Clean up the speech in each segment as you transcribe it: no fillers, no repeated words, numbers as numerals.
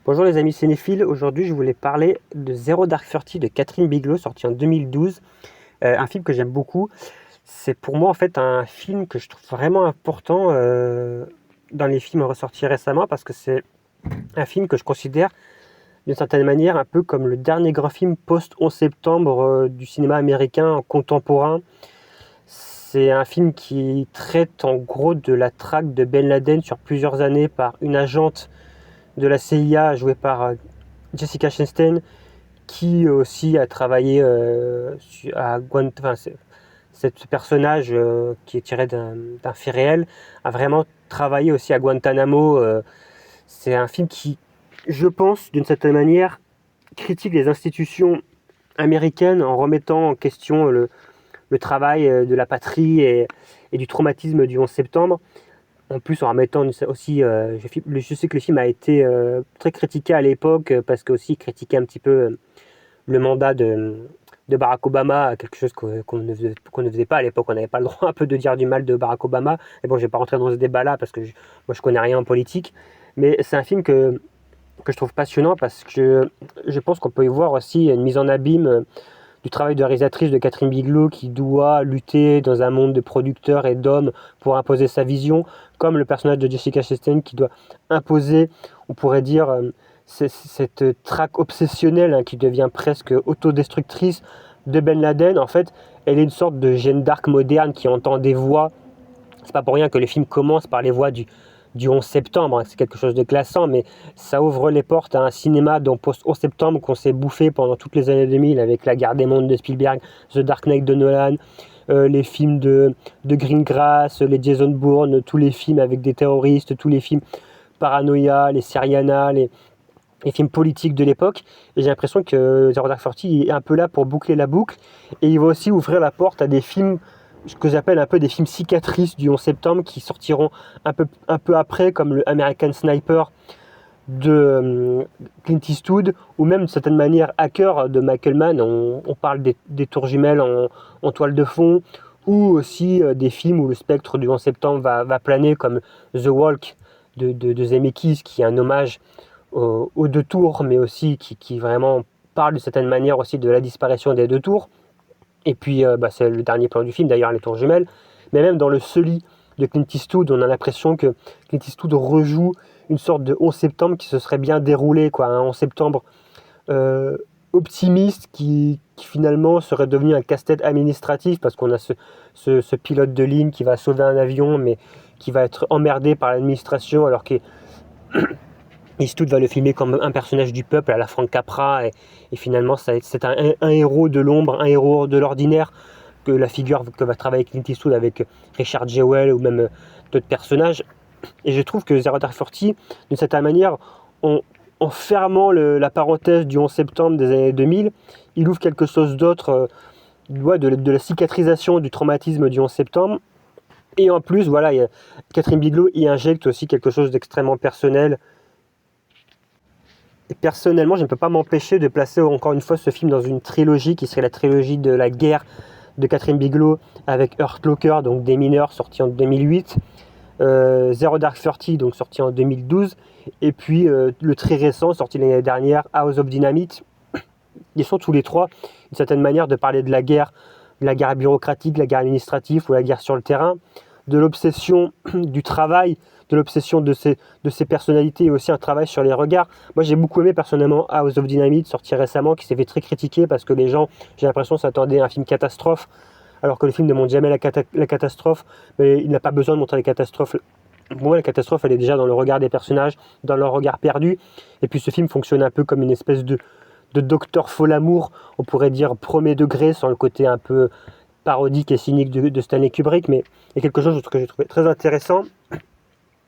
Bonjour les amis cinéphiles, aujourd'hui je voulais parler de Zero Dark Thirty de Catherine Bigelow, sorti en 2012, un film que j'aime beaucoup. C'est pour moi en fait un film que je trouve vraiment important dans les films ressortis récemment parce que c'est un film que je considère d'une certaine manière un peu comme le dernier grand film post-11 septembre du cinéma américain contemporain. C'est un film qui traite en gros de la traque de Ben Laden sur plusieurs années par une agente de la CIA jouée par Jessica Chastain, qui aussi a travaillé à Guantanamo. Enfin, ce personnage qui est tiré d'un fait réel a vraiment travaillé aussi à Guantanamo. C'est un film qui, je pense, d'une certaine manière, critique les institutions américaines en remettant en question le travail de la patrie et du traumatisme du 11 septembre. En plus, en remettant aussi, je sais que le film a été très critiqué à l'époque parce que aussi critiquait un petit peu le mandat de Barack Obama, quelque chose qu'on ne faisait pas à l'époque. On n'avait pas le droit un peu de dire du mal de Barack Obama. Et bon, je ne vais pas rentrer dans ce débat-là parce que moi je connais rien en politique. Mais c'est un film que je trouve passionnant parce que je pense qu'on peut y voir aussi une mise en abîme du travail de réalisatrice de Catherine Bigelow qui doit lutter dans un monde de producteurs et d'hommes pour imposer sa vision, comme le personnage de Jessica Chastain qui doit imposer, on pourrait dire, cette traque obsessionnelle qui devient presque autodestructrice de Ben Laden. En fait, elle est une sorte de Jeanne d'Arc moderne qui entend des voix. C'est pas pour rien que le film commence par les voix du 11 septembre, c'est quelque chose de glaçant, mais ça ouvre les portes à un cinéma dont post-11 septembre qu'on s'est bouffé pendant toutes les années 2000 avec La Guerre des Mondes de Spielberg, The Dark Knight de Nolan, les films de Greengrass, les Jason Bourne, tous les films avec des terroristes, tous les films Paranoia, les Syriana, les films politiques de l'époque. Et j'ai l'impression que Zero Dark Thirty est un peu là pour boucler la boucle, et il va aussi ouvrir la porte à des films ce que j'appelle un peu des films cicatrices du 11 septembre qui sortiront un peu après, comme le American Sniper de Clint Eastwood, ou même d'une certaine manière Hacker de Michael Mann. On parle des tours jumelles en toile de fond, ou aussi des films où le spectre du 11 septembre va planer, comme The Walk de Zemeckis, qui est un hommage aux deux tours, mais aussi qui vraiment parle d'une certaine manière aussi de la disparition des deux tours. Et puis, c'est le dernier plan du film, d'ailleurs, les tours jumelles. Mais même dans le Sully de Clint Eastwood, on a l'impression que Clint Eastwood rejoue une sorte de 11 septembre qui se serait bien déroulé, quoi. Un 11 septembre optimiste qui finalement serait devenu un casse-tête administratif parce qu'on a ce pilote de ligne qui va sauver un avion, mais qui va être emmerdé par l'administration alors que Eastwood va le filmer comme un personnage du peuple à la Frank Capra, et finalement c'est un héros de l'ombre, un héros de l'ordinaire, que la figure que va travailler Clint Eastwood avec Richard Jewell ou même d'autres personnages. Et je trouve que Zero Dark Thirty, d'une certaine manière, en fermant la parenthèse du 11 septembre des années 2000, il ouvre quelque chose d'autre, de la cicatrisation du traumatisme du 11 septembre. Et en plus, voilà, Catherine Bigelow y injecte aussi quelque chose d'extrêmement personnel. Et personnellement, je ne peux pas m'empêcher de placer encore une fois ce film dans une trilogie qui serait la trilogie de la guerre de Catherine Bigelow avec Hurt Locker, donc des mineurs, sorti en 2008, Zero Dark Thirty, donc sorti en 2012, et puis le très récent, sorti l'année dernière, House of Dynamite. Ils sont tous les trois une certaine manière de parler de la guerre bureaucratique, de la guerre administrative ou la guerre sur le terrain, de l'obsession du travail, de l'obsession de ces personnalités, et aussi un travail sur les regards. Moi j'ai beaucoup aimé personnellement House of Dynamite, sorti récemment, qui s'est fait très critiquer parce que les gens, j'ai l'impression, s'attendaient à un film catastrophe, alors que le film ne montre jamais la catastrophe, mais il n'a pas besoin de montrer les catastrophes. Pour moi, la catastrophe, elle est déjà dans le regard des personnages, dans leur regard perdu. Et puis ce film fonctionne un peu comme une espèce de docteur Folamour, on pourrait dire premier degré, sans le côté un peu parodique et cynique de Stanley Kubrick, mais il y a quelque chose que j'ai trouvé très intéressant.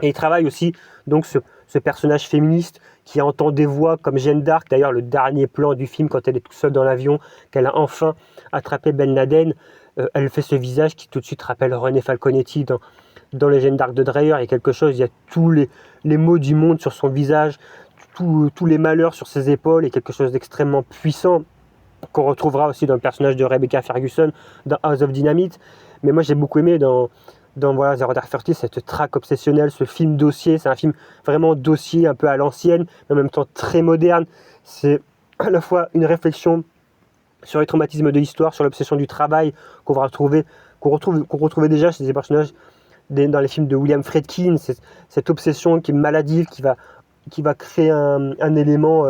Et il travaille aussi donc ce personnage féministe qui entend des voix comme Jeanne d'Arc. D'ailleurs, le dernier plan du film, quand elle est toute seule dans l'avion, qu'elle a enfin attrapé Ben Laden, elle fait ce visage qui tout de suite rappelle René Falconetti dans les Jeanne d'Arc de Dreyer. Il y a quelque chose, il y a tous les maux du monde sur son visage, tous les malheurs sur ses épaules, et quelque chose d'extrêmement puissant qu'on retrouvera aussi dans le personnage de Rebecca Ferguson dans House of Dynamite. Mais moi j'ai beaucoup aimé dans dans voilà, Zero Dark Thirty, cette traque obsessionnelle, ce film dossier. C'est un film vraiment dossier, un peu à l'ancienne, mais en même temps très moderne. C'est à la fois une réflexion sur les traumatismes de l'histoire, sur l'obsession du travail qu'on retrouvait déjà chez des personnages dans les films de William Friedkin. C'est cette obsession qui est maladive, qui va créer un élément,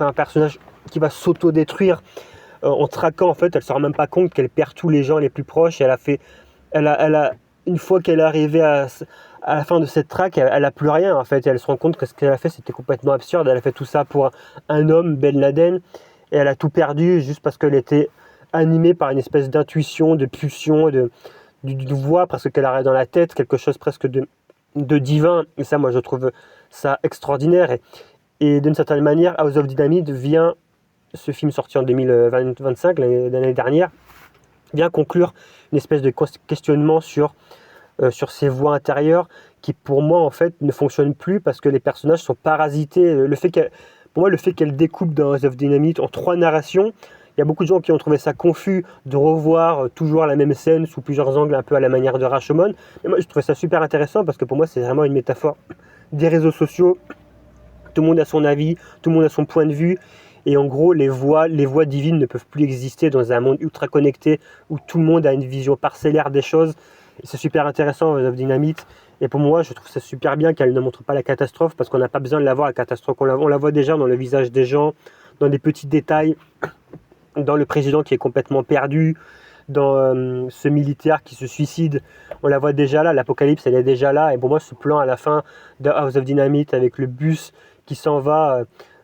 un personnage qui va s'auto-détruire en traquant. En fait, elle ne se rend même pas compte qu'elle perd tous les gens les plus proches. Une fois qu'elle est arrivée à la fin de cette traque, elle n'a plus rien en fait. Et elle se rend compte que ce qu'elle a fait, c'était complètement absurde. Elle a fait tout ça pour un homme, Ben Laden, et elle a tout perdu juste parce qu'elle était animée par une espèce d'intuition, de pulsion, d'une voix presque qu'elle a dans la tête, quelque chose presque de divin. Et ça, moi, je trouve ça extraordinaire. Et d'une certaine manière, House of Dynamite vient, ce film sorti en 2025, l'année dernière, vient conclure une espèce de questionnement sur ses voix intérieures qui, pour moi, en fait, ne fonctionnent plus parce que les personnages sont parasités. Pour moi, le fait qu'elle découpe dans House of Dynamite en 3 narrations, il y a beaucoup de gens qui ont trouvé ça confus de revoir toujours la même scène sous plusieurs angles, un peu à la manière de Rashomon. Et moi, je trouvais ça super intéressant parce que pour moi, c'est vraiment une métaphore des réseaux sociaux. Tout le monde a son avis, tout le monde a son point de vue. Et en gros, les voix divines ne peuvent plus exister dans un monde ultra connecté où tout le monde a une vision parcellaire des choses. Et c'est super intéressant, House of Dynamite. Et pour moi, je trouve ça super bien qu'elle ne montre pas la catastrophe parce qu'on n'a pas besoin de la voir, la catastrophe. On la voit déjà dans le visage des gens, dans des petits détails, dans le président qui est complètement perdu, dans ce militaire qui se suicide. On la voit déjà là, l'apocalypse, elle est déjà là. Et pour moi, ce plan à la fin de House of Dynamite avec le bus qui s'en va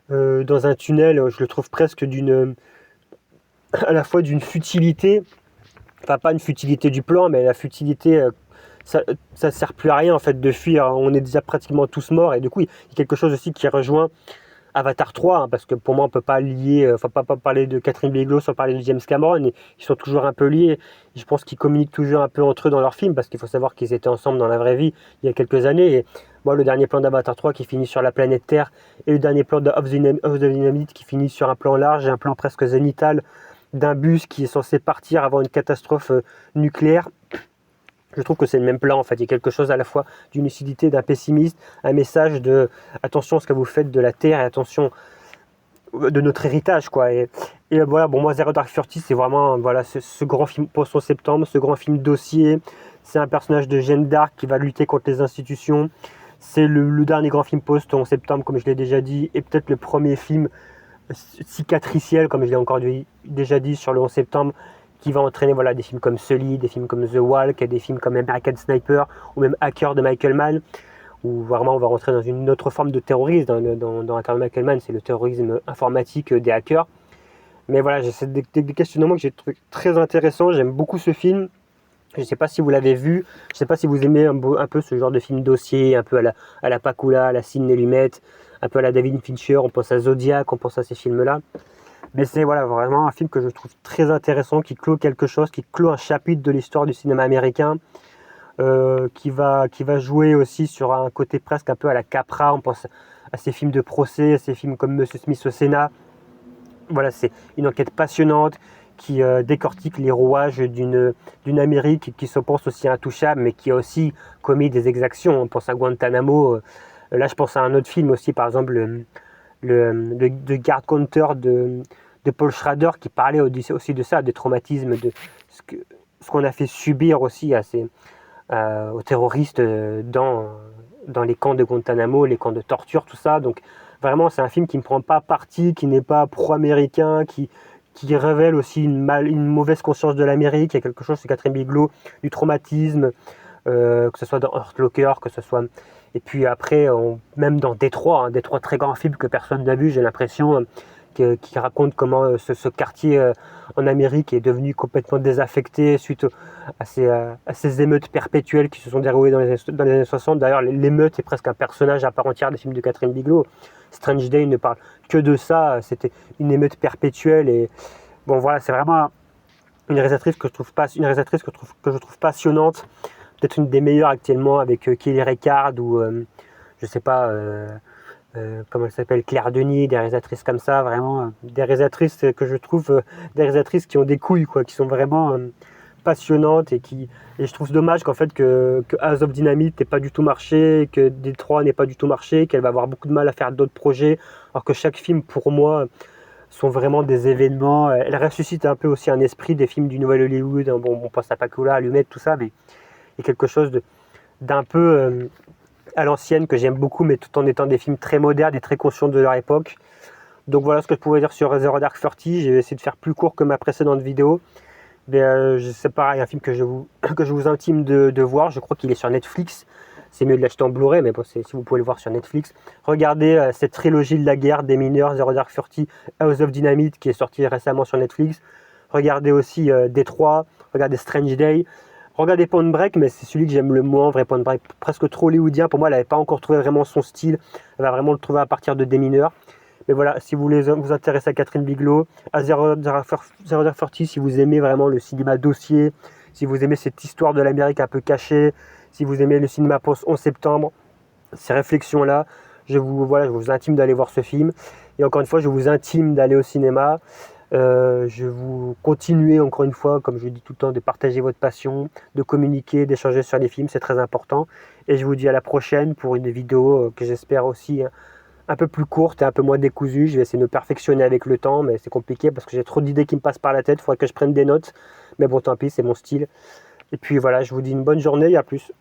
dans un tunnel, je le trouve presque à la fois d'une futilité, enfin pas une futilité du plan, mais la futilité, ça ne sert plus à rien en fait de fuir, on est déjà pratiquement tous morts, et du coup il y a quelque chose aussi qui rejoint Avatar 3, hein, parce que pour moi on ne peut pas lier, pas parler de Catherine Bigelow sans parler de James Cameron, et ils sont toujours un peu liés. Je pense qu'ils communiquent toujours un peu entre eux dans leurs films, parce qu'il faut savoir qu'ils étaient ensemble dans la vraie vie il y a quelques années. Et moi, le dernier plan d'Avatar 3 qui finit sur la planète Terre, et le dernier plan de House of Dynamite qui finit sur un plan large, et un plan presque zénithal d'un bus qui est censé partir avant une catastrophe nucléaire. Je trouve que c'est le même plan en fait, il y a quelque chose à la fois d'une lucidité, d'un pessimiste, un message de attention à ce que vous faites de la Terre et attention de notre héritage quoi. Et voilà, bon moi Zero Dark Thirty c'est vraiment voilà, ce grand film post-septembre, ce grand film dossier, c'est un personnage de Jeanne d'Arc qui va lutter contre les institutions, c'est le dernier grand film post-11 septembre comme je l'ai déjà dit, et peut-être le premier film cicatriciel comme je l'ai encore déjà dit sur le 11 septembre, qui va entraîner voilà, des films comme Sully, des films comme The Walk, des films comme American Sniper ou même Hacker de Michael Mann, où vraiment on va rentrer dans une autre forme de terrorisme. Dans Hacker de Michael Mann, c'est le terrorisme informatique des hackers. Mais voilà, j'ai des questionnements que j'ai trouvé très intéressants. J'aime beaucoup ce film. Je ne sais pas si vous l'avez vu, je ne sais pas si vous aimez un peu ce genre de film dossier, un peu à la Pakula, à la Sidney Lumet, un peu à la David Fincher, on pense à Zodiac, on pense à ces films-là. Mais c'est voilà, vraiment un film que je trouve très intéressant, qui clôt quelque chose, qui clôt un chapitre de l'histoire du cinéma américain, qui va jouer aussi sur un côté presque un peu à la Capra. On pense à ces films de procès, à ces films comme Monsieur Smith au Sénat. Voilà, c'est une enquête passionnante qui décortique les rouages d'une Amérique qui se pense aussi intouchable, mais qui a aussi commis des exactions. On pense à Guantanamo. Là, je pense à un autre film aussi, par exemple, le Guard Counter de Paul Schrader, qui parlait aussi de ça, des traumatismes, de ce qu'on a fait subir aussi aux terroristes dans les camps de Guantanamo, les camps de torture, tout ça. Donc vraiment, c'est un film qui ne prend pas parti, qui n'est pas pro-américain, qui révèle aussi une mauvaise conscience de l'Amérique. Il y a quelque chose, c'est Catherine Bigelow, du traumatisme, que ce soit dans Hurt Locker, que ce soit... Et puis après, même dans Détroit, Détroit, très grand film que personne n'a vu, j'ai l'impression, qui raconte comment ce quartier en Amérique est devenu complètement désaffecté suite à ces émeutes perpétuelles qui se sont déroulées dans les années 60. D'ailleurs, l'émeute est presque un personnage à part entière des films de Catherine Bigelow. Strange Day ne parle que de ça, c'était une émeute perpétuelle. Et bon, voilà, c'est vraiment une réalisatrice que je trouve passionnante, peut-être une des meilleures actuellement, avec Kelly Reichardt ou je sais pas comment elle s'appelle, Claire Denis, des réalisatrices comme ça, vraiment des réalisatrices que je trouve des réalisatrices qui ont des couilles quoi, qui sont vraiment passionnante et je trouve dommage qu'en fait que House of Dynamite n'ait pas du tout marché, que Détroit n'ait pas du tout marché, qu'elle va avoir beaucoup de mal à faire d'autres projets, alors que chaque film pour moi sont vraiment des événements. Elle ressuscite un peu aussi un esprit des films du Nouvel Hollywood, hein. Bon, on pense à Pakula, Allumette, tout ça, mais il y a quelque chose d'un peu à l'ancienne que j'aime beaucoup, mais tout en étant des films très modernes et très conscients de leur époque. Donc voilà ce que je pouvais dire sur Zero Dark Thirty. J'ai essayé de faire plus court que ma précédente vidéo. Mais c'est pareil, un film que je vous, que je vous intime de voir. Je crois qu'il est sur Netflix. C'est mieux de l'acheter en Blu-ray, mais bon, si vous pouvez le voir sur Netflix. Regardez cette trilogie de la guerre des mineurs, Zero Dark Thirty, House of Dynamite, qui est sorti récemment sur Netflix. Regardez aussi Détroit, regardez Strange Day. Regardez Point Break, mais c'est celui que j'aime le moins, vrai Point Break, presque trop hollywoodien. Pour moi, elle n'avait pas encore trouvé vraiment son style. Elle va vraiment le trouver à partir de Des mineurs. Mais voilà, si vous voulez vous intéresser à Catherine Bigelow, à Zero Dark Thirty, si vous aimez vraiment le cinéma dossier, si vous aimez cette histoire de l'Amérique un peu cachée, si vous aimez le cinéma post-11 septembre, ces réflexions-là, je vous intime d'aller voir ce film. Et encore une fois, je vous intime d'aller au cinéma. Je vous continuer encore une fois, comme je dis tout le temps, de partager votre passion, de communiquer, d'échanger sur les films, c'est très important. Et je vous dis à la prochaine pour une vidéo que j'espère aussi un peu plus courte et un peu moins décousue. Je vais essayer de me perfectionner avec le temps, mais c'est compliqué parce que j'ai trop d'idées qui me passent par la tête. Il faudrait que je prenne des notes. Mais bon, tant pis, c'est mon style. Et puis voilà, je vous dis une bonne journée et à plus.